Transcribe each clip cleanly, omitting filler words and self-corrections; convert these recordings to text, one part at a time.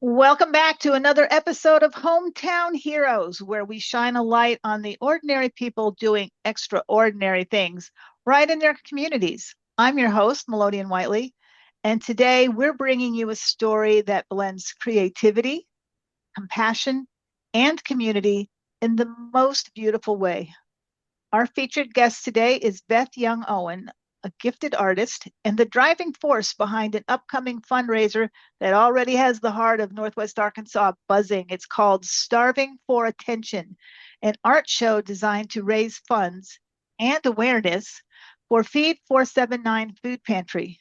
Welcome back to another episode of Hometown Heroes, where we shine a light on the ordinary people doing extraordinary things right in their communities. I'm your host, Melodian Whiteley, and today we're bringing you a story that blends creativity, compassion, and community in the most beautiful way. Our featured guest today is Beth Young Owen, a gifted artist and the driving force behind an upcoming fundraiser that already has the heart of Northwest Arkansas buzzing. It's called Starving for Attention, an art show designed to raise funds and awareness for Feed479 Food Pantry.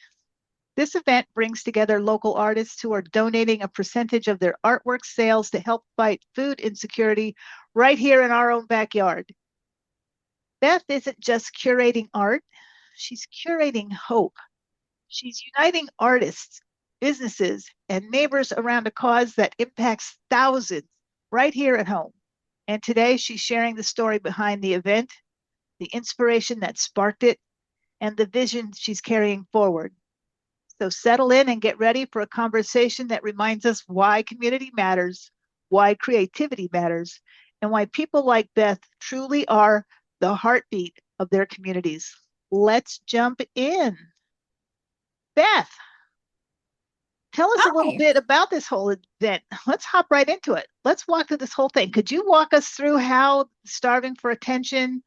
This event brings together local artists who are donating a percentage of their artwork sales to help fight food insecurity right here in our own backyard. Beth isn't just curating art, she's curating hope. She's uniting artists, businesses, and neighbors around a cause that impacts thousands right here at home. And today she's sharing the story behind the event, the inspiration that sparked it, and the vision she's carrying forward. So settle in and get ready for a conversation that reminds us why community matters, why creativity matters, and why people like Beth truly are the heartbeat of their communities. Let's jump in. Beth, tell us a little Hi. bit about this whole event. Let's hop right into it. Let's walk through this whole thing. Could you walk us through how Starving for Attention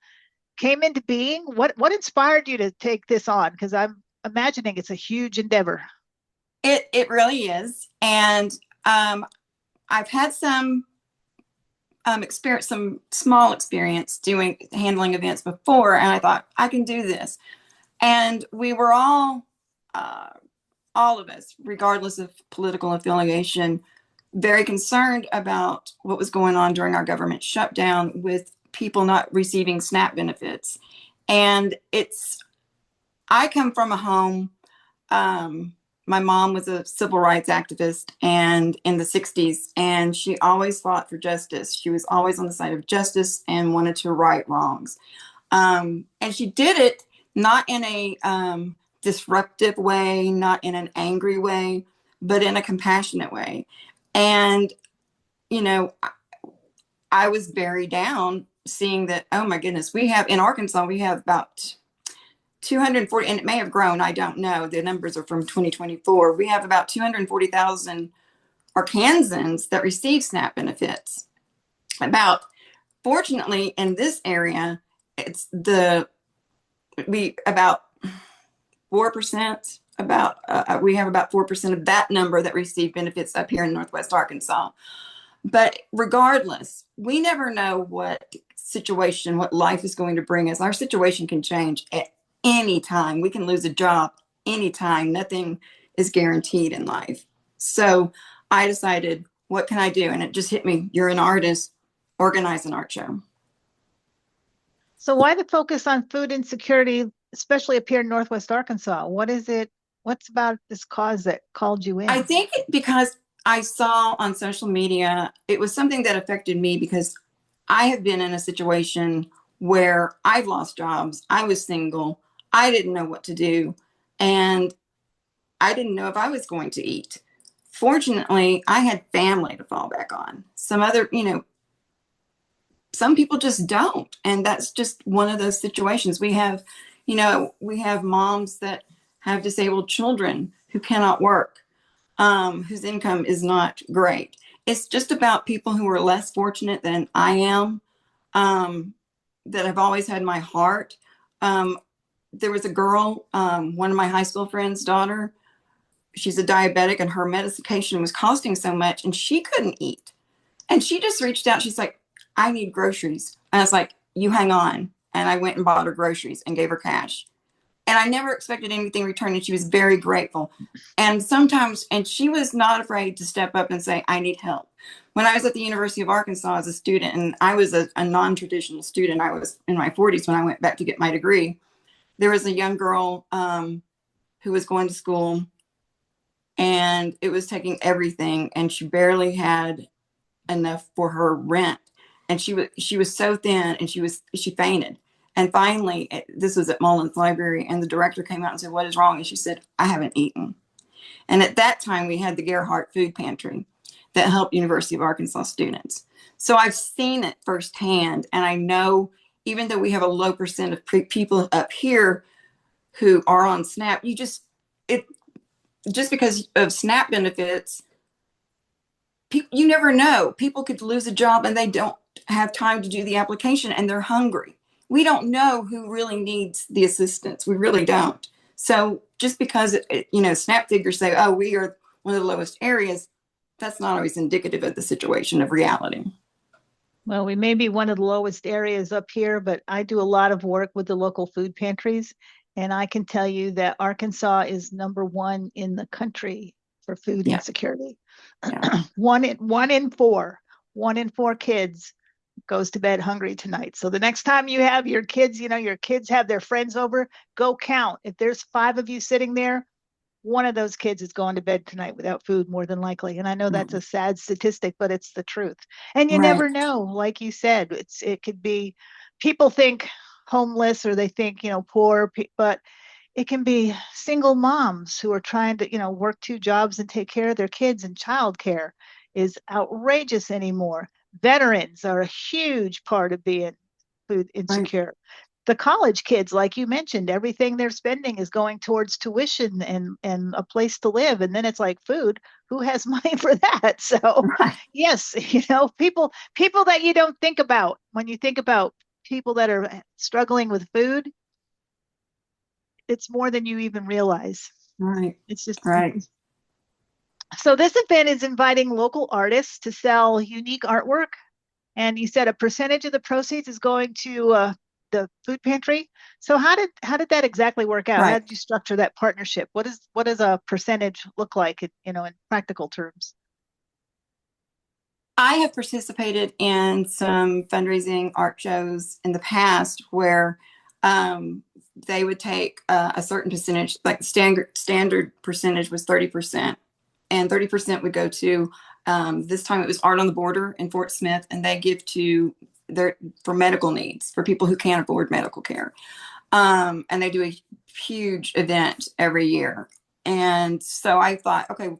came into being? What inspired you to take this on? Because I'm imagining it's a huge endeavor. It really is, and I've had some experience, some small experience doing handling events before, and I thought I can do this. And we were uh, all of us, regardless of political affiliation, very concerned about what was going on during our government shutdown with people not receiving SNAP benefits. And I come from a home. My mom was a civil rights activist and in the 60s, and she always fought for justice. She was always on the side of justice and wanted to right wrongs. And she did it not in a disruptive way, not in an angry way, but in a compassionate way. And, you know, I was very down seeing that, oh my goodness, we have in Arkansas, we have about 240, and it may have grown, I don't know. The numbers are from 2024. We have about 240,000 Arkansans that receive SNAP benefits. About, fortunately, in this area, it's about 4%, we have about 4% of that number that receive benefits up here in Northwest Arkansas. But regardless, we never know what life is going to bring us. Our situation can change at any time. We can lose a job anytime. Nothing is guaranteed in life. So I decided, what can I do? And it just hit me. You're an artist, organize an art show. So why the focus on food insecurity, especially up here in Northwest Arkansas? What is it? What's about this cause that called you I in? think because I saw on social media, it was something that affected me because I have been in a situation where I've lost jobs. I was single. I didn't know what to do. And I didn't know if I was going to eat. Fortunately, I had family to fall back on. Some people just don't. And that's just one of those situations. We have moms that have disabled children who cannot work, whose income is not great. It's just about people who are less fortunate than I am, that have always had my heart. Um, there was a girl, one of my high school friends' daughter, she's a diabetic and her medication was costing so much and she couldn't eat. And she just reached out. She's like, I need groceries. And I was like, you hang on. And I went and bought her groceries and gave her cash. And I never expected anything in return. And she was very grateful. And she was not afraid to step up and say, I need help. When I was at the University of Arkansas as a student, and I was a non-traditional student, I was in my 40s when I went back to get my degree. There was a young girl who was going to school and it was taking everything. And she barely had enough for her rent. And she was so thin and she fainted. And finally, this was at Mullins Library, and the director came out and said, what is wrong? And she said, I haven't eaten. And at that time, we had the Gerhardt Food Pantry. that help University of Arkansas students. So I've seen it firsthand, and I know even though we have a low percent of people up here who are on SNAP, it just because of SNAP benefits, you never know. People could lose a job and they don't have time to do the application and they're hungry. We don't know who really needs the assistance. We really don't. So just because, SNAP figures say, oh, we are one of the lowest areas, that's not always indicative of the situation of reality. Well, we may be one of the lowest areas up here, but I do a lot of work with the local food pantries. And I can tell you that Arkansas is #1 in the country for food Yeah. insecurity. Yeah. one in four kids goes to bed hungry tonight. So the next time you have your kids, your kids have their friends over, go count. If there's 5 of you sitting there, one of those kids is going to bed tonight without food, more than likely. And I know that's a sad statistic, but it's the truth. And you never know, like you said, it could be, people think homeless or they think, poor, but it can be single moms who are trying to, work 2 jobs and take care of their kids, and childcare is outrageous anymore. Veterans are a huge part of being food insecure. Right. The college kids, like you mentioned, everything they're spending is going towards tuition and a place to live. And then it's like, food, who has money for that? So yes, people that you don't think about when you think about people that are struggling with food, it's more than you even realize. Right. It's just right. So this event is inviting local artists to sell unique artwork. And you said a percentage of the proceeds is going to the food pantry. So how did that exactly work out? Right. How did you structure that partnership? What does a percentage look like, in practical terms? I have participated in some fundraising art shows in the past where they would take a certain percentage, like standard percentage was 30%, and 30% would go to, this time it was Art on the Border in Fort Smith, and they give to for medical needs, for people who can't afford medical care. And they do a huge event every year. And so I thought, okay,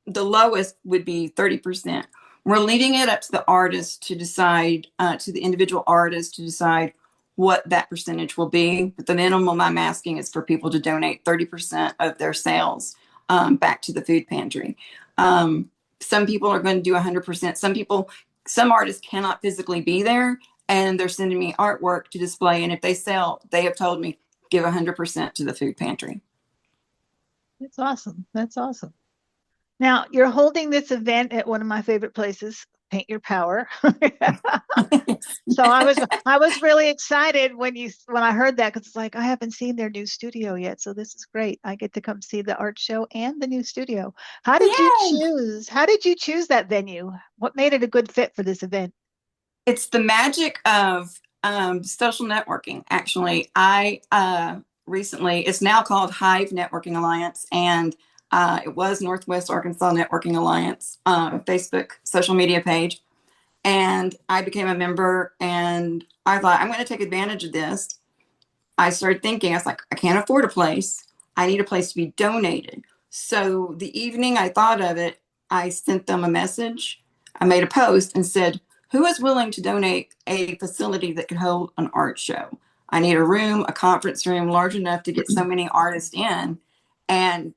the lowest would be 30%. We're leaving it up to the artist to decide, to the individual artist to decide what that percentage will be. But the minimum I'm asking is for people to donate 30% of their sales back to the food pantry. Some people are going to do 100%. Some artists cannot physically be there, and they're sending me artwork to display. And if they sell, they have told me, give 100% to the food pantry. That's awesome. That's awesome. Now, you're holding this event at one of my favorite places, Paint Your Power. So I was really excited when I heard that, because it's like, I haven't seen their new studio yet. So this is great. I get to come see the art show and the new studio. How did you choose that venue? What made it a good fit for this event? It's the magic of social networking. Actually, I recently, it's now called Hive Networking Alliance, and it was Northwest Arkansas Networking Alliance Facebook social media page. And I became a member, and I thought, I'm going to take advantage of this. I started thinking, I was like, I can't afford a place. I need a place to be donated. So the evening I thought of it, I sent them a message. I made a post and said, who is willing to donate a facility that could hold an art show? I need a room, a conference room large enough to get so many artists in. And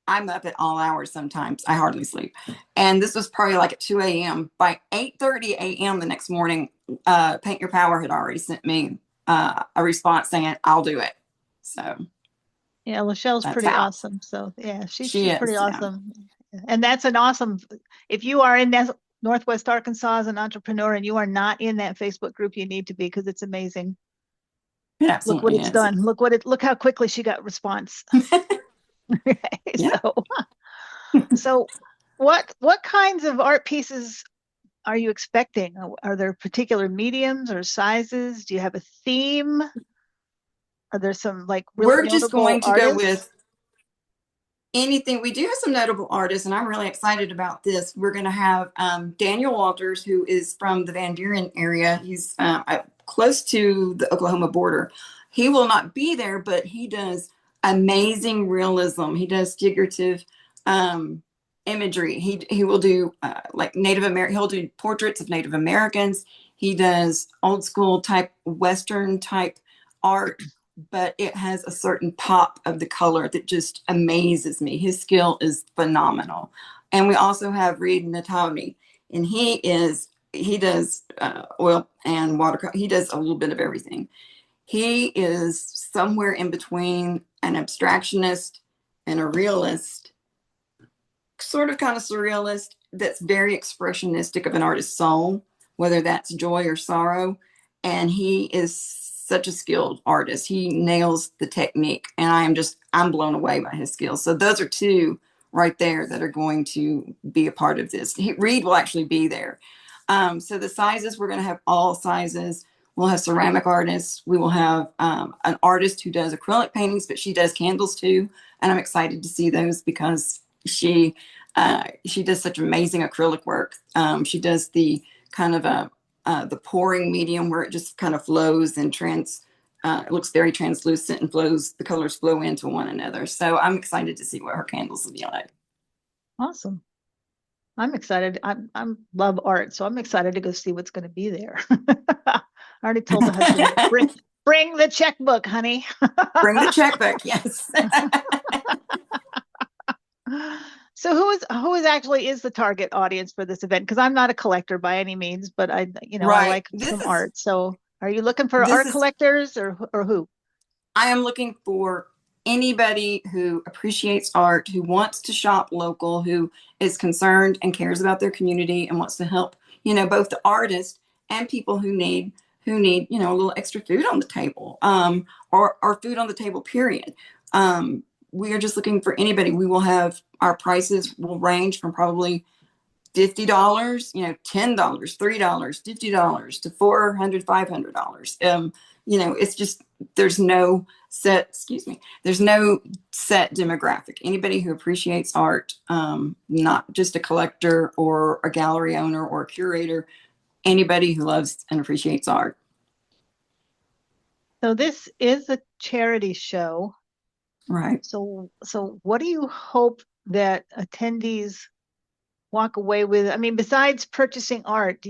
I'm up at all hours sometimes. I hardly sleep. And this was probably like at 2 a.m. By 8:30 a.m. the next morning, Paint Your Power had already sent me a response saying, I'll do it. So yeah, Lachelle's pretty awesome. So yeah, she's pretty awesome. Yeah. And that's an awesome, if you are in Northwest Arkansas as an entrepreneur and you are not in that Facebook group, you need to be, because it's amazing. Look what it's done. Look how quickly she got response. Yeah. So what kinds of art pieces are you expecting? Are there particular mediums or sizes? Do you have a theme? Are there some We're just going to artists? go with anything. We do have some notable artists, and I'm really excited about this. We're going to have Daniel Walters, who is from the Van Buren area. He's close to the Oklahoma border. He will not be there, but he does amazing realism. He does figurative imagery. He will do like Native American. He'll do portraits of Native Americans. He does old school type Western type art, but it has a certain pop of the color that just amazes me. His skill is phenomenal. And we also have Reed Natami, and he does oil and watercolor. He does a little bit of everything. He is somewhere in between an abstractionist and a realist, sort of kind of surrealist, that's very expressionistic of an artist's soul, whether that's joy or sorrow. And he is such a skilled artist. He nails the technique, and I'm blown away by his skills. So those are two right there that are going to be a part of this. Reed will actually be there. So the sizes, we're going to have all sizes. We'll have ceramic artists. We will have an artist who does acrylic paintings, but she does candles too. And I'm excited to see those because she does such amazing acrylic work. She does the kind of the pouring medium where it just kind of flows and it looks very translucent and flows. The colors flow into one another. So I'm excited to see what her candles will be like. Awesome. I'm excited. I'm love art, so I'm excited to go see what's going to be there. I already told the husband, bring the checkbook, honey. Bring the checkbook, yes. So who is actually is the target audience for this event? Because I'm not a collector by any means, but I right. like some art. So are you looking for art is, collectors or who? I am looking for anybody who appreciates art, who wants to shop local, who is concerned and cares about their community and wants to help, both the artists and people who need, a little extra food on the table, or food on the table, period. We are just looking for anybody. We will have, our prices will range from probably $50, $10, $3, $50 to $400, $500. It's just, there's no set demographic. Anybody who appreciates art, not just a collector or a gallery owner or a curator, anybody who loves and appreciates art. So this is a charity show. Right. So what do you hope that attendees walk away with? I mean, besides purchasing art,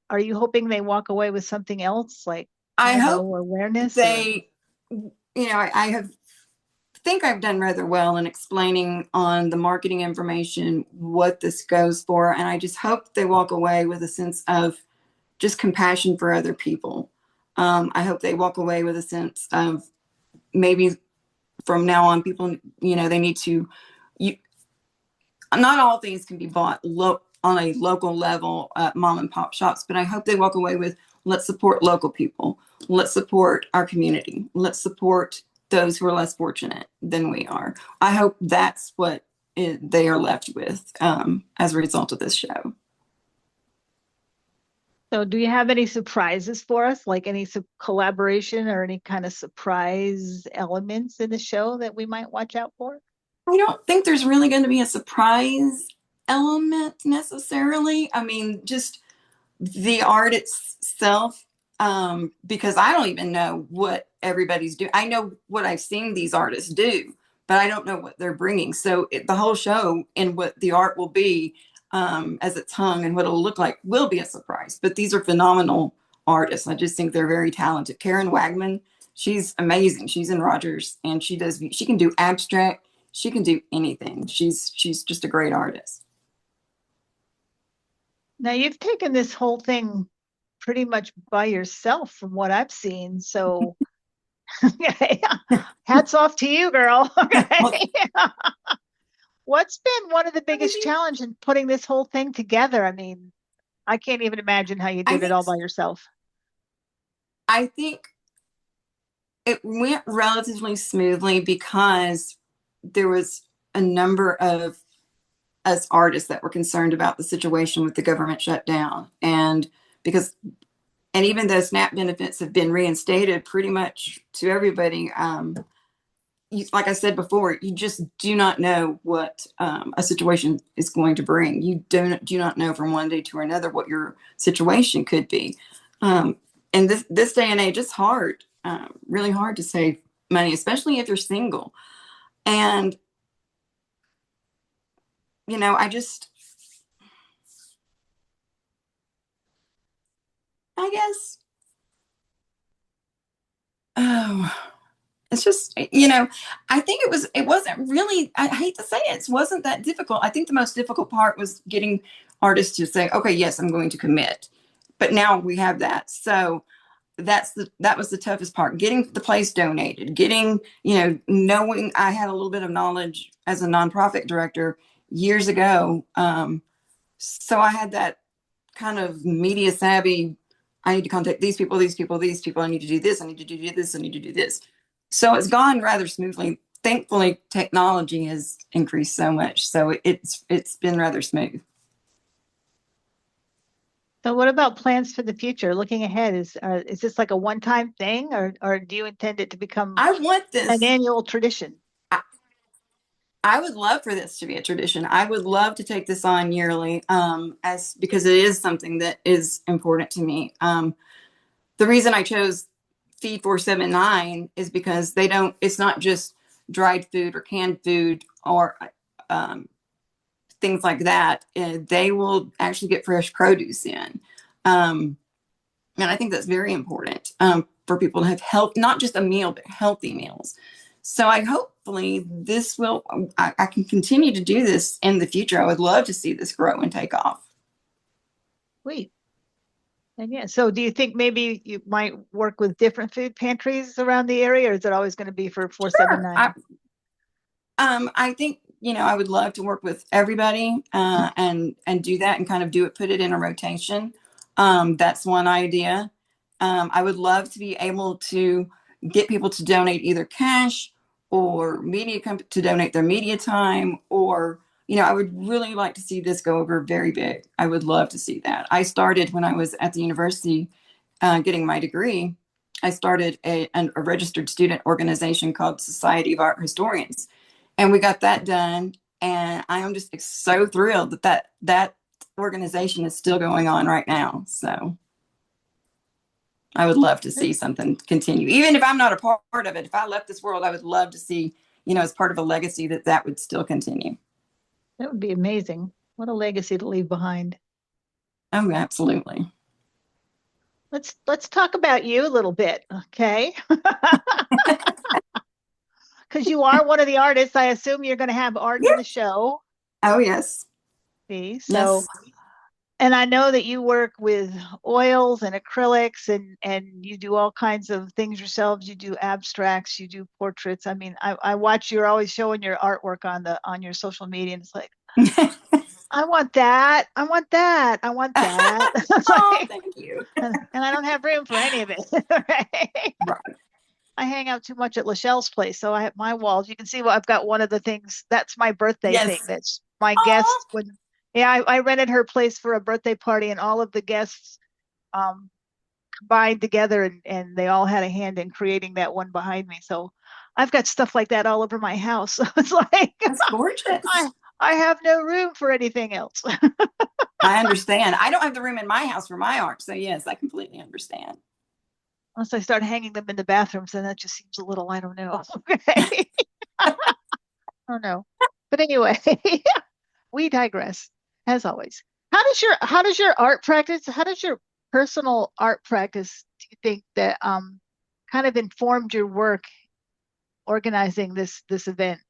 are you hoping they walk away with something else, like I hope awareness? I think I've done rather well in explaining on the marketing information what this goes for, and I just hope they walk away with a sense of just compassion for other people. I hope they walk away with a sense of maybe from now on, people, they need to. Not all things can be bought on a local level at mom and pop shops, but I hope they walk away with, let's support local people. Let's support our community. Let's support those who are less fortunate than we are. I hope that's what they are left with as a result of this show. So do you have any surprises for us, like any collaboration or any kind of surprise elements in the show that we might watch out for? I don't think there's really going to be a surprise element necessarily. I mean, just the art itself, because I don't even know what everybody's doing. I know what I've seen these artists do, but I don't know what they're bringing. So the whole show and what the art will be as it's hung and what it'll look like will be a surprise. But these are phenomenal artists. I just think they're very talented. Karen Wagman, she's amazing. She's in Rogers, and she can do abstract. She can do anything. She's just a great artist. Now you've taken this whole thing pretty much by yourself from what I've seen. So hats off to you, girl. Okay. What's been one of the biggest challenges in putting this whole thing together? I mean, I can't even imagine how you did it all by yourself. I think it went relatively smoothly because there was a number of us artists that were concerned about the situation with the government shutdown. And even though SNAP benefits have been reinstated pretty much to everybody, like I said before, you just do not know what a situation is going to bring. You do not know from one day to another what your situation could be. And this day and age, it's hard, really hard to save money, especially if you're single. And I just, I guess, oh, it's just, I think it wasn't really, I hate to say it, it wasn't that difficult. I think the most difficult part was getting artists to say, okay, yes, I'm going to commit. But now we have that. So that was the toughest part, getting the place donated, getting, knowing I had a little bit of knowledge as a nonprofit director years ago. So I had that kind of media savvy. I need to contact these people, these people, these people. I need to do this. I need to do this. I need to do this. So it's gone rather smoothly. Thankfully, technology has increased so much, so it's been rather smooth. So what about plans for the future? Looking ahead, is this like a one-time thing, or do you intend it to become I want an this. annual tradition? I would love for this to be a tradition. I would love to take this on yearly, as because it is something that is important to me. The reason I chose Feed479 is because they don't. It's not just dried food or canned food or um, things like that. They will actually get fresh produce in, and I think that's very important for people to have health, not just a meal, but healthy meals. So I hopefully this will, I can continue to do this in the future. I would love to see this grow and take off. Sweet. And yeah, so do you think maybe you might work with different food pantries around the area, or is it always going to be for Sure. 479? I think, I would love to work with everybody and do that and kind of put it in a rotation. That's one idea. I would love to be able to get people to donate either cash or to donate their media time, or, I would really like to see this go over very big. I would love to see that. I started when I was at the university getting my degree. I started a registered student organization called Society of Art Historians, and we got that done. And I am just so thrilled that organization is still going on right now. So I would love to see something continue, even if I'm not a part of it. If I left this world, I would love to see, as part of a legacy that would still continue. That would be amazing. What a legacy to leave behind. Oh, absolutely. Let's talk about you a little bit, okay? Because you are one of the artists. I assume you're going to have art in Yeah. the show. Oh, yes. See, so Yes. and I know that you work with oils and acrylics and you do all kinds of things yourselves. You do abstracts, you do portraits. I mean, I watch you're always showing your artwork on your social media, and it's like, I want that. I want that. I want that. It's Oh, like, thank you. and I don't have room for any of it. Right? Right. I hang out too much at Lachelle's place, so I have my walls. You can see what I've got. One of the things that's my birthday thing. Yes. That's my Oh, guests when, yeah, I rented her place for a birthday party, and all of the guests um, combined together, and they all had a hand in creating that one behind me. So I've got stuff like that all over my house. So it's like that's gorgeous. I I have no room for anything else. I understand. I don't have the room in my house for my art. So, yes, I completely understand. Unless I start hanging them in the bathrooms, then that just seems a little, I don't know. Okay. I don't know. But anyway, we digress, as always. How does your art practice, how does your personal art practice, do you think that kind of informed your work organizing this event?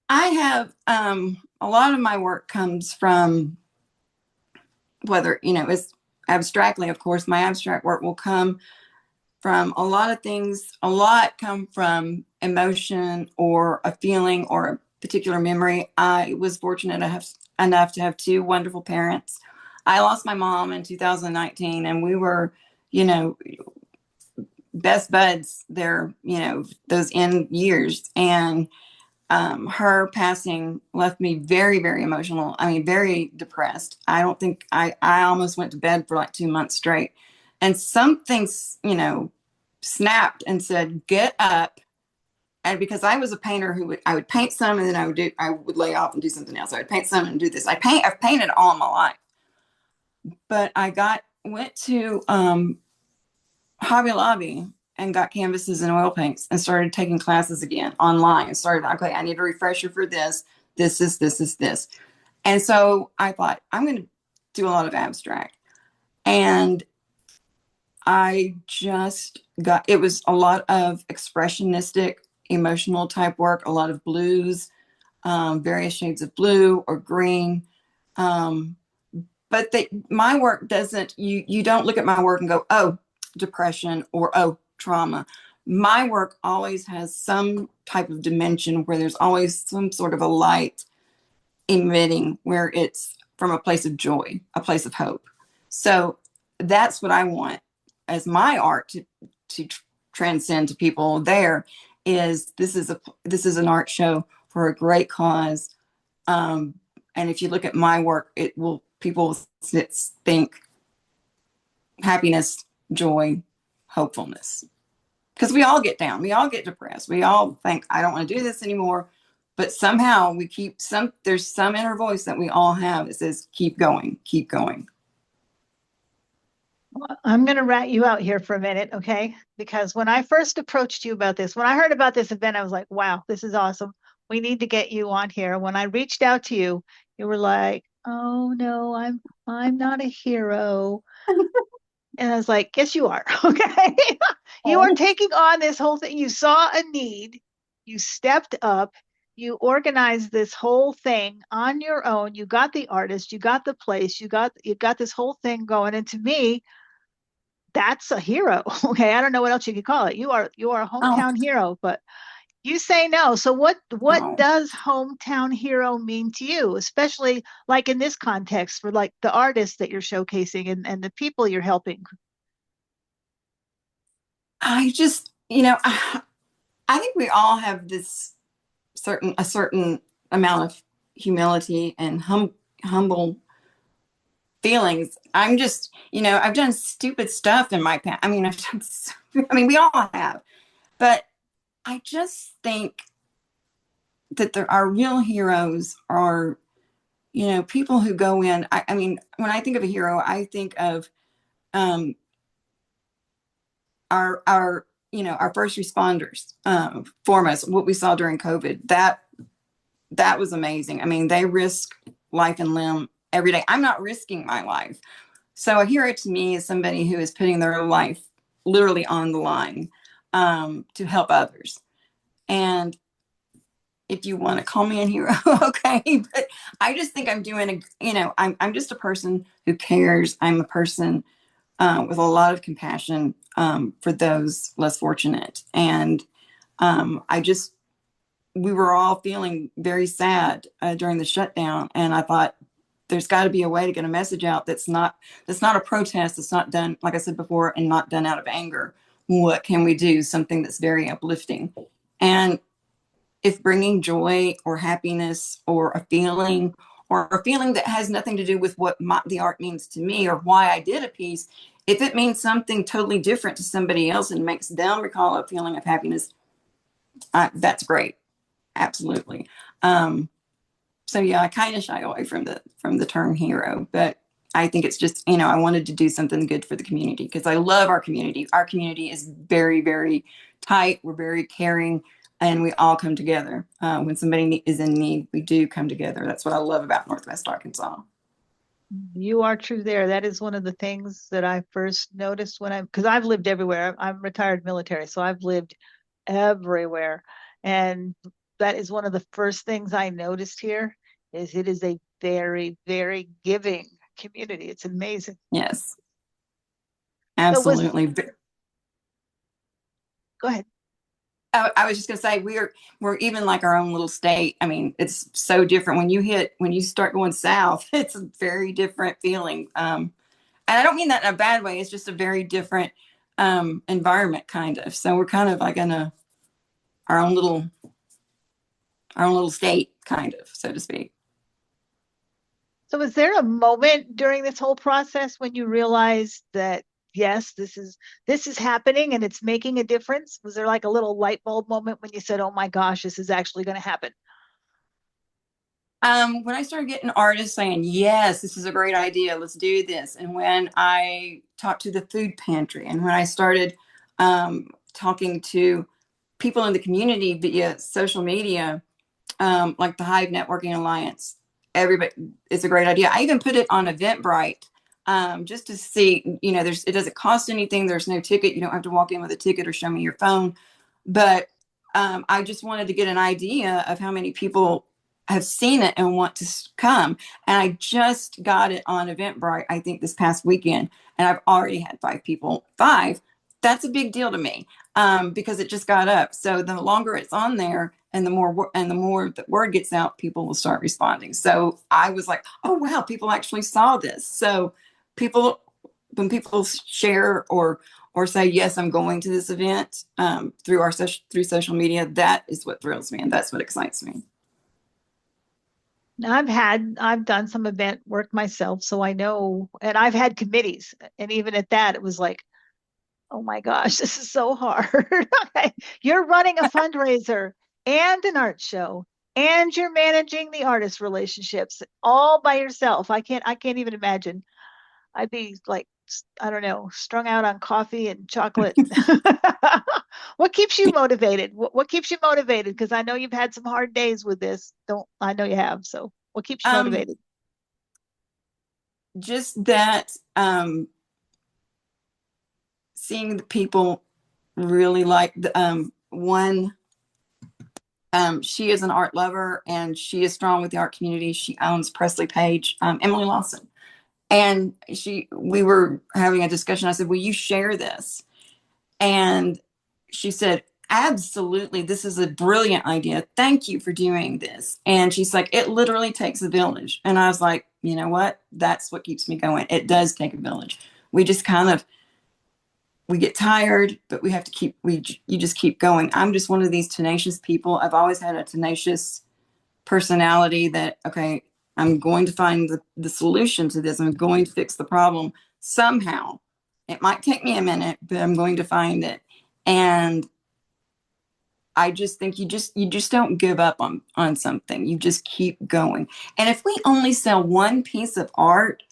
I have a lot of my work comes from whether, it's abstractly, of course, my abstract work will come from a lot of things. A lot come from emotion or a feeling or a particular memory. I was fortunate enough to have two wonderful parents. I lost my mom in 2019, and we were, you know, best buds there, those end years. And her passing left me very, very emotional. I mean, very depressed. I don't think I almost went to bed for like 2 months straight. And something, snapped and said, get up. And because I was a painter I would paint some and then I would lay off and do something else. I would paint some and do this. I've painted all my life. But went to Hobby Lobby and got canvases and oil paints and started taking classes again online and started, okay, I need a refresher for this. This. And so I thought, I'm going to do a lot of abstract. And I just got, it was a lot of expressionistic, emotional type work, a lot of blues, various shades of blue or green. Um, but my work doesn't, you don't look at my work and go, oh, depression or oh, trauma. My work always has some type of dimension where there's always some sort of a light emitting, where it's from a place of joy, a place of hope. So that's what I want as my art to transcend to people. There is, this is an art show for a great cause. And if you look at my work, it will, people think happiness, joy, hopefulness. Because we all get down, we all get depressed, we all think, I don't want to do this anymore. But somehow we keep there's some inner voice that we all have that says, keep going, keep going. I'm going to rat you out here for a minute, okay? Because when I first approached you about this, when I heard about this event, I was like, wow, this is awesome. We need to get you on here. When I reached out to you, you were like, oh no, I'm not a hero. And I was like, yes, you are. Okay. You are taking on this whole thing. You saw a need, you stepped up, you organized this whole thing on your own. You got the artist, you got the place, you got this whole thing going. And to me, that's a hero. Okay. I don't know what else you could call it. You are a Oh, hometown hero, but you say no. So what oh. does hometown hero mean to you, especially like in this context for like the artists that you're showcasing and the people you're helping? I just, I think we all have this a certain amount of humility and humble feelings. I'm just, I've done stupid stuff in my past. I mean, we all have, but I just think that our real heroes are, people who go in. I mean, when I think of a hero, I think of um, our first responders, foremost. What we saw during COVID, that was amazing. I mean, they risk life and limb every day. I'm not risking my life. So a hero to me is somebody who is putting their life literally on the line to help others. And if you want to call me a hero, okay. But I just think I'm doing I'm just a person who cares. I'm a person with a lot of compassion for those less fortunate. And we were all feeling very sad during the shutdown. And I thought, there's got to be a way to get a message out that's not a protest, that's not done, like I said before, and not done out of anger. What can we do? Something that's very uplifting. And if bringing joy or happiness or a feeling that has nothing to do with what the art means to me or why I did a piece, if it means something totally different to somebody else and makes them recall a feeling of happiness, that's great. Absolutely. So yeah, I kind of shy away from the term hero, but I think it's just, I wanted to do something good for the community because I love our community. Our community is very, very tight. We're very caring, and we all come together. When somebody is in need, we do come together. That's what I love about Northwest Arkansas. You are true there. That is one of the things that I first noticed because I've lived everywhere. I'm retired military, so I've lived everywhere. And that is one of the first things I noticed here is it is a very, very giving community. It's amazing. Yes, So absolutely. go ahead. I was just gonna say we're even like our own little state. I mean, it's so different when you start going south. It's a very different feeling, and I don't mean that in a bad way. It's just a very different environment, kind of. So we're kind of like in our own little state, kind of, so to speak. So was there a moment during this whole process when you realized that yes, this is happening and it's making a difference? Was there like a little light bulb moment when you said, "Oh my gosh, this is actually going to happen"? When I started getting artists saying, yes, this is a great idea, let's do this. And when I talked to the food pantry and when I started talking to people in the community via social media, like the Hive Networking Alliance. Everybody, it's a great idea. I even put it on Eventbrite, just to see, it doesn't cost anything. There's no ticket. You don't have to walk in with a ticket or show me your phone. But I just wanted to get an idea of how many people have seen it and want to come. And I just got it on Eventbrite, I think this past weekend, and I've already had 5 people. 5, that's a big deal to me, because it just got up. So the longer it's on there, and the more the word gets out, people will start responding. So I was like, oh wow, people actually saw this. So when people share or say, yes, I'm going to this event, through social media, that is what thrills me, and that's what excites me. Now, I've done some event work myself, so I know, and I've had committees, and even at that, it was like, oh my gosh, this is so hard. You're running a fundraiser and an art show, and you're managing the artist relationships all by yourself. I can't even imagine. I'd be like, I don't know, strung out on coffee and chocolate. What keeps you motivated? What keeps you motivated? Because I know you've had some hard days with this. Don't I know you have. So what keeps you Um, motivated? just that, seeing the people really like the, one, she is an art lover and she is strong with the art community. She owns Presley Page, Emily Lawson. And we were having a discussion. I said, will you share this? And she said, absolutely. This is a brilliant idea. Thank you for doing this. And she's like, it literally takes a village. And I was like, you know what? That's what keeps me going. It does take a village. We just we get tired, but you just keep going. I'm just one of these tenacious people. I've always had a tenacious personality that, okay, I'm going to find the solution to this. I'm going to fix the problem somehow. It might take me a minute, but I'm going to find it. And I just think you just don't give up on something. You just keep going. And if we only sell one piece of art,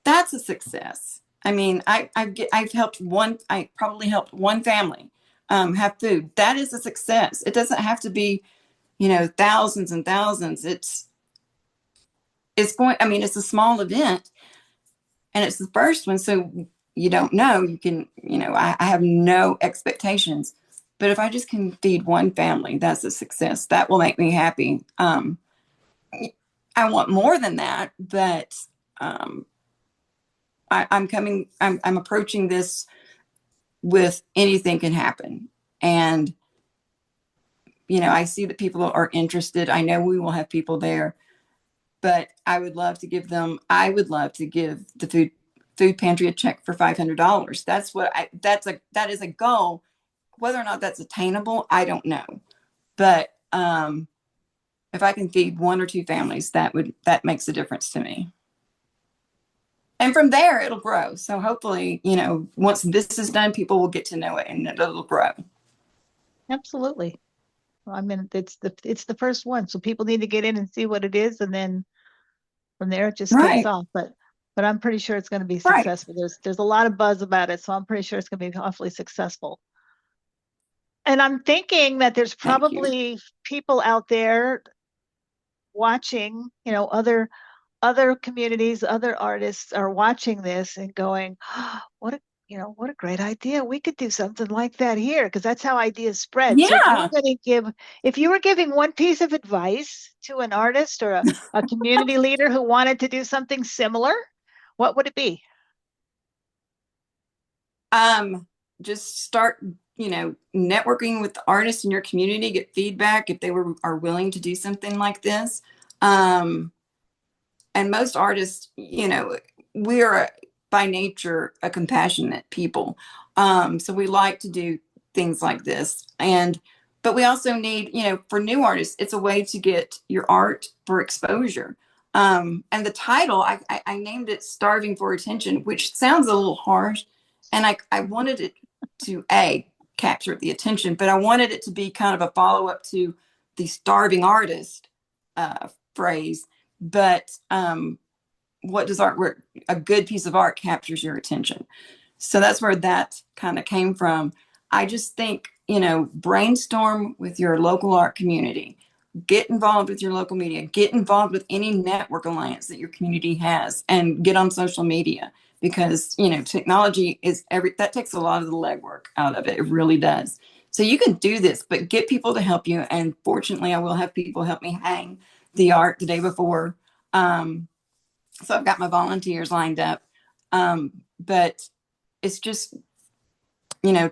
that's a success. I mean, I've helped one. I probably helped one family have food. That is a success. It doesn't have to be, thousands and thousands. It's going. I mean, it's a small event, and it's the first one, so you don't know. You can, I have no expectations, but if I just can feed one family, that's a success. That will make me happy. I want more than that, but um, I'm approaching this with anything can happen. And, I see that people are interested. I know we will have people there, but I would love to give the food pantry a check for $500. That is a goal. Whether or not that's attainable, I don't know. But, if I can feed 1 or 2 families, that makes a difference to me. And from there it'll grow. So hopefully, once this is done, people will get to know it and it'll grow. Absolutely. I mean, it's the first one, so people need to get in and see what it is, and then from there it just takes Right. off. But I'm pretty sure it's going to be Right. successful. There's a lot of buzz about it, so I'm pretty sure it's going to be awfully successful. And I'm thinking that there's Thank you. probably people out there watching, other communities, other artists are watching this and going, oh, what a great idea. We could do something like that here, because that's how ideas spread. So Yeah. if you were giving one piece of advice to an artist or a community leader who wanted to do something similar, what would it be? Just start, networking with the artists in your community, get feedback if are willing to do something like this. And most artists, we are by nature a compassionate people. So we like to do things like this. But we also need, for new artists, it's a way to get your art for exposure. And the title, I named it Starving for Attention, which sounds a little harsh. And I wanted it to capture the attention, but I wanted it to be kind of a follow up to the starving artist phrase. But what does artwork? A good piece of art captures your attention. So that's where that kind of came from. I just think, brainstorm with your local art community, get involved with your local media, get involved with any network alliance that your community has, and get on social media because, technology that takes a lot of the legwork out of it. It really does. So you can do this, but get people to help you. And fortunately, I will have people help me hang the art the day before. So I've got my volunteers lined up. But it's just,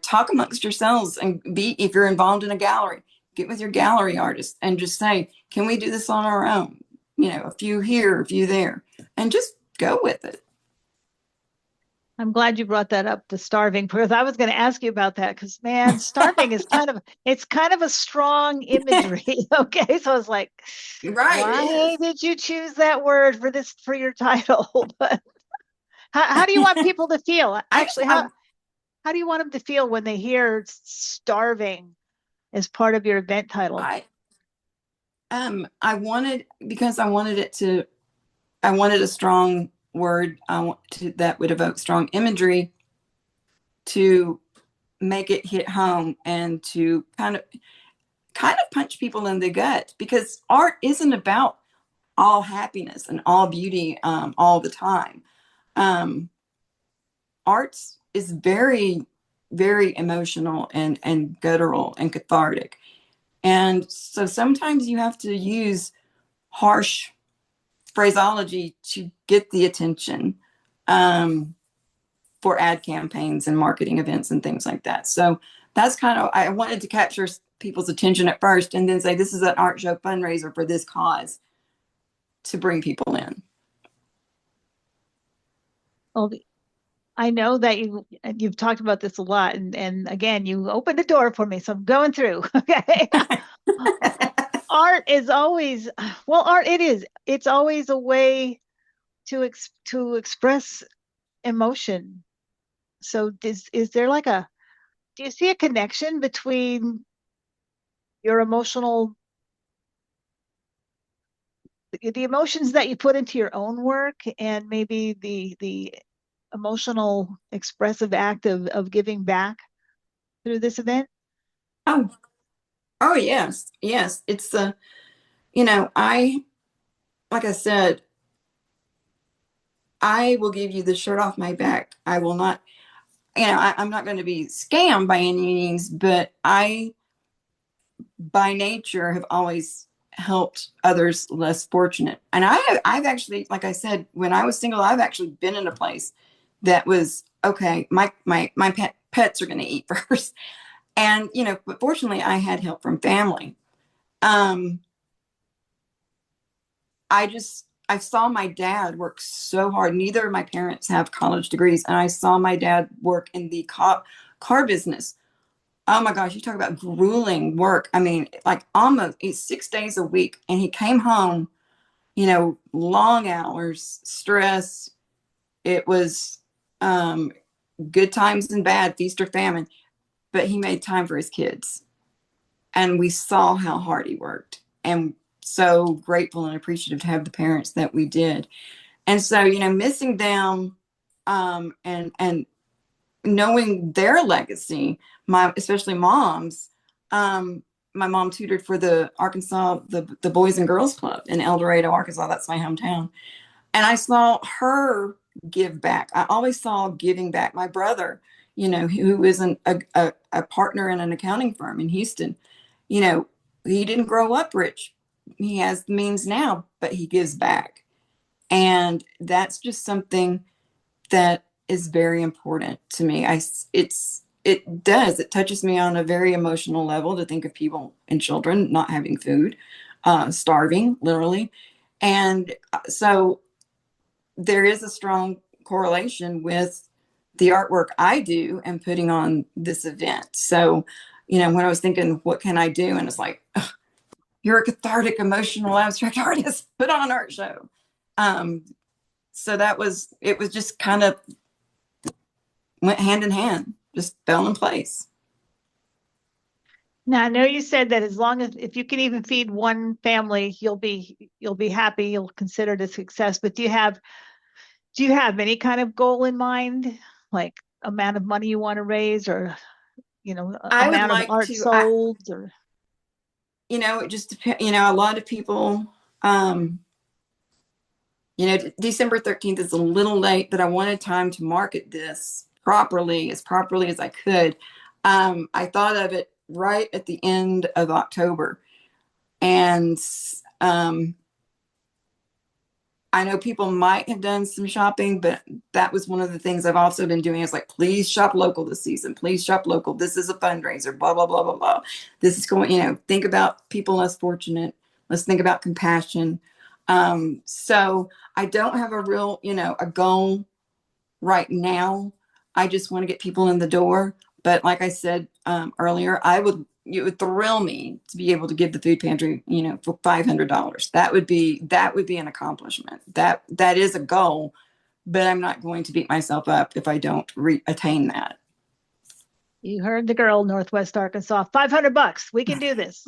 talk amongst yourselves and if you're involved in a gallery, get with your gallery artist and just say, can we do this on our own? A few here, a few there, and just go with it. I'm glad you brought that up, the starving, because I was going to ask you about that because man, starving is it's kind of a strong imagery. Okay. So I was like, Right, it why is. did you choose that word for your title? But how do you want people to feel? I just Actually, how do you want them to feel when they hear starving as part of your event title? I wanted because I wanted a strong word that would evoke strong imagery to make it hit home and to kind of punch people in the gut, because art isn't about all happiness and all beauty all the time. Um, Arts is very, very emotional and guttural and cathartic. And so sometimes you have to use harsh phraseology to get the attention for ad campaigns and marketing events and things like that. So that's I wanted to capture people's attention at first and then say, this is an art show fundraiser for this cause to bring people in. Well, I know that you've talked about this a lot, and again, you opened the door for me, so I'm going through. Okay. Art is always art it is. It's always a way to express emotion. So is there like do you see a connection between your the emotions that you put into your own work and maybe the emotional expressive act of giving back through this event? Oh, oh yes, yes. It's I like I said, I will give you the shirt off my back. I will not, I'm not going to be scammed by any means, but I, by nature, have always helped others less fortunate. And I've actually, like I said, when I was single, I've actually been in a place that was okay. My pets are going to eat first, and but fortunately, I had help from family. Um, I saw my dad work so hard. Neither of my parents have college degrees, and I saw my dad work in the car business. Oh my gosh, you talk about grueling work. I mean, like almost 6 days a week, and he came home, long hours, stress. It was good times and bad, feast or famine, but he made time for his kids, and we saw how hard he worked, and so grateful and appreciative to have the parents that we did. And so, missing them, and knowing their legacy, especially mom's, my mom tutored for the Arkansas, the Boys and Girls Club in El Dorado, Arkansas. That's my hometown. And I saw her give back. I always saw giving back. My brother, who is a partner in an accounting firm in Houston, you know, he didn't grow up rich. He has the means now, but he gives back. And that's just something that is very important to me. It touches me on a very emotional level to think of people and children not having food, starving literally. And so there is a strong correlation with the artwork I do and putting on this event. So, when I was thinking, what can I do? And it's like, you're a cathartic, emotional, abstract artist, put on an art show. Um, so it was just kind of went hand in hand, just fell in place. Now, I know you said that as long as if you can even feed one family, you'll be happy, you'll consider it a success. But do you have any kind of goal in mind, like amount of money you want to raise or I would amount of like art to, sold or? it just depends, a lot of people, December 13th is a little late, but I wanted time to market this properly as I could. I thought of it right at the end of October. And I know people might have done some shopping, but that was one of the things I've also been doing is like, please shop local this season. Please shop local. This is a fundraiser, blah, blah, blah, blah, blah. This is going, think about people less fortunate. Let's think about compassion. So I don't have a real, a goal right now. I just want to get people in the door. But like I said earlier, it would thrill me to be able to give the food pantry, for $500. That would be an accomplishment. That is a goal, but I'm not going to beat myself up if I don't attain that. You heard the girl, Northwest Arkansas, $500. We can do this.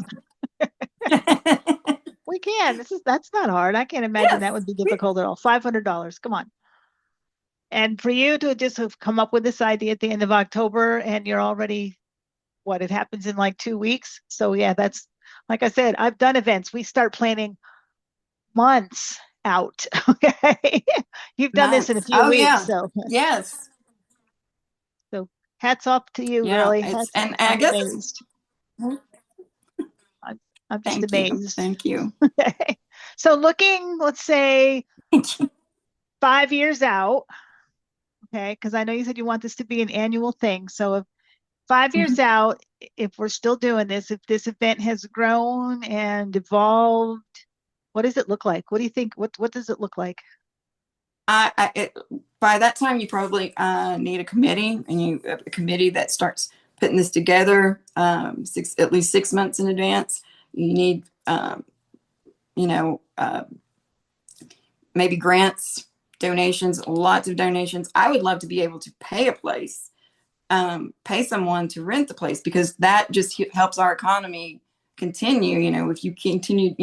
We can. That's not hard. I can't imagine that Yes. would be difficult at all. $500. Come on. And for you to just have come up with this idea at the end of October and you're already, it happens in like 2 weeks. So yeah, that's, like I said, I've done events. We start planning months out. Okay. You've done this in a Months. few Oh weeks. yeah. So, Yes. so hats off to you, Yeah. really. It's Hats, and I I'm guess amazed. I'm, I'm just thank you. amazed. Thank you. Okay. So looking, let's say Thank you. 5 years out, okay, because I know you said you want this to be an annual thing. So if 5 years Mhm. out, if we're still doing this, if this event has grown and evolved, what does it look like? What do you think? What does it look like? By that time, you probably need a committee, and a committee that starts putting this together at least 6 months in advance. You need, you know, uh, maybe grants, donations, lots of donations. I would love to be able to pay someone to rent the place because that just helps our economy continue. If you continue,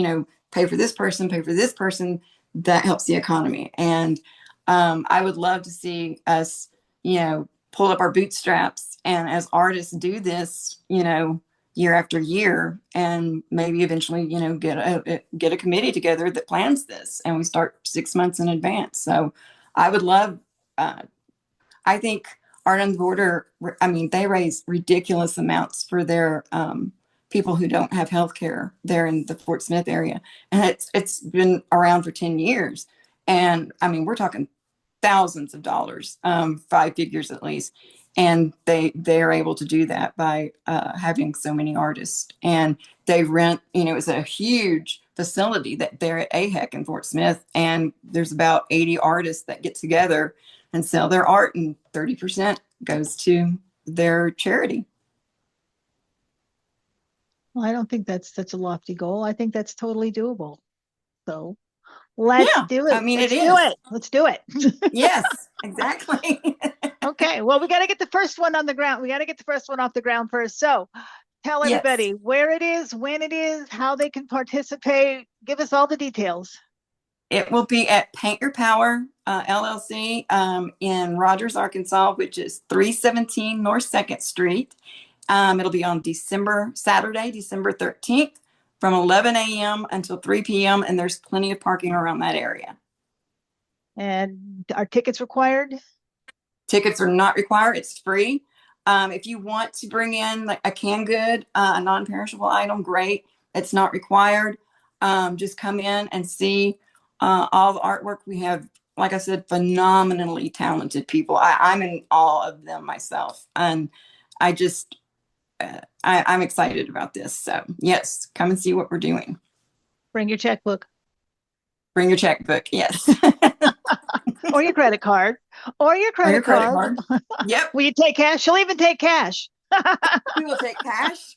pay for this person, that helps the economy. And I would love to see us, pull up our bootstraps and as artists do this, year after year, and maybe eventually, get a committee together that plans this, and we start 6 months in advance. So I would love. I think Art on the Border, I mean, they raise ridiculous amounts for their people who don't have health care there in the Fort Smith area. And it's been around for 10 years. And I mean, we're talking thousands of dollars, 5 figures at least. And they're able to do that by having so many artists. And they rent, it's a huge facility that they're at AHEC in Fort Smith. And there's about 80 artists that get together and sell their art, and 30% goes to their charity. Well, I don't think that's such a lofty goal. I think that's totally doable. So let's Yeah, do I it. mean, it Let's do is. it. Let's do it. Yes, exactly. Okay. Well, we got to get the first one on the ground. We got to get the first one off the ground first. So tell Yes. everybody where it is, when it is, how they can participate. Give us all the details. It will be at Paint Your Power LLC in Rogers, Arkansas, which is 317 North 2nd Street. It'll be on Saturday, December 13th from 11 a.m. until 3 p.m. And there's plenty of parking around that area. And are tickets required? Tickets are not required. It's free. If you want to bring in like a canned good, a non-perishable item, great. It's not required. Just come in and see all the artwork. We have, like I said, phenomenally talented people. I'm in awe of them myself. And I just, I'm excited about this. So yes, come and see what we're doing. Bring your checkbook Bring your checkbook. Yes. or your credit card or your Or credit your credit card. card. Yep. Will you take cash? She'll even take cash. We will take cash.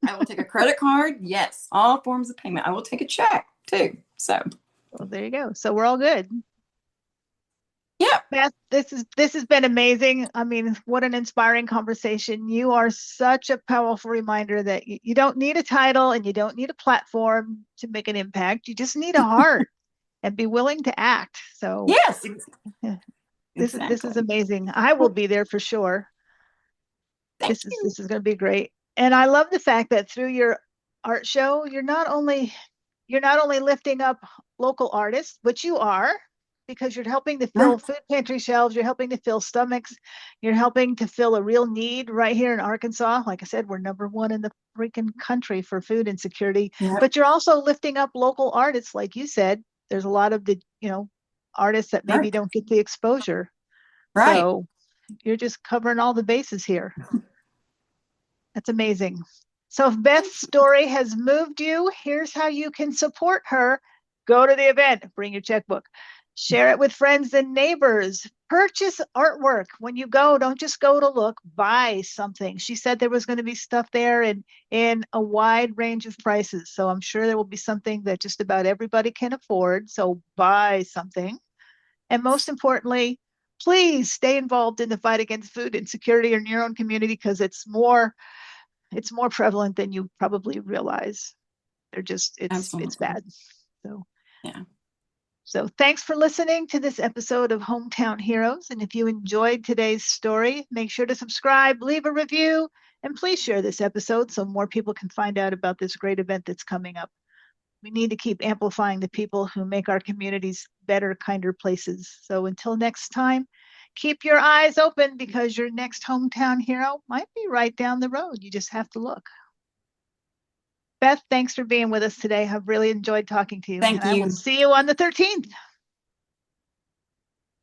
I will take a credit card. Yes, all forms of payment. I will take a check too. So, Well, there you go. So we're all good. yeah. Beth, this has been amazing. I mean, what an inspiring conversation. You are such a powerful reminder that you don't need a title and you don't need a platform to make an impact. You just need a heart and be willing to act. So Yes, yeah, this is exactly. amazing. I will be there for sure. Thank you. This is going to be great. And I love the fact that through your art show, you're not only lifting up local artists, but you are, because you're helping to Yeah. fill food pantry shelves, you're helping to fill stomachs, you're helping to fill a real need right here in Arkansas. Like I said, we're #1 in the freaking country for food insecurity, Yep. but you're also lifting up local artists. Like you said, there's a lot of the, artists that maybe Right. don't get the exposure. Right. So you're just covering all the bases here. That's amazing. So if Beth's story has moved you, here's how you can support her. Go to the event, bring your checkbook, share it with friends and neighbors, purchase artwork. When you go, don't just go to look, buy something. She said there was going to be stuff there in a wide range of prices. So I'm sure there will be something that just about everybody can afford. So buy something. And most importantly, please stay involved in the fight against food insecurity in your own community, because it's more prevalent than you probably realize. They're just it's Absolutely. bad. So Yeah. so thanks for listening to this episode of Hometown Heroes. And if you enjoyed today's story, make sure to subscribe, leave a review, and please share this episode so more people can find out about this great event that's coming up. We need to keep amplifying the people who make our communities better, kinder places. So until next time, keep your eyes open, because your next hometown hero might be right down the road. You just have to look. Beth, thanks for being with us today. I've really enjoyed talking to you, and Thank I will you. see you on the 13th.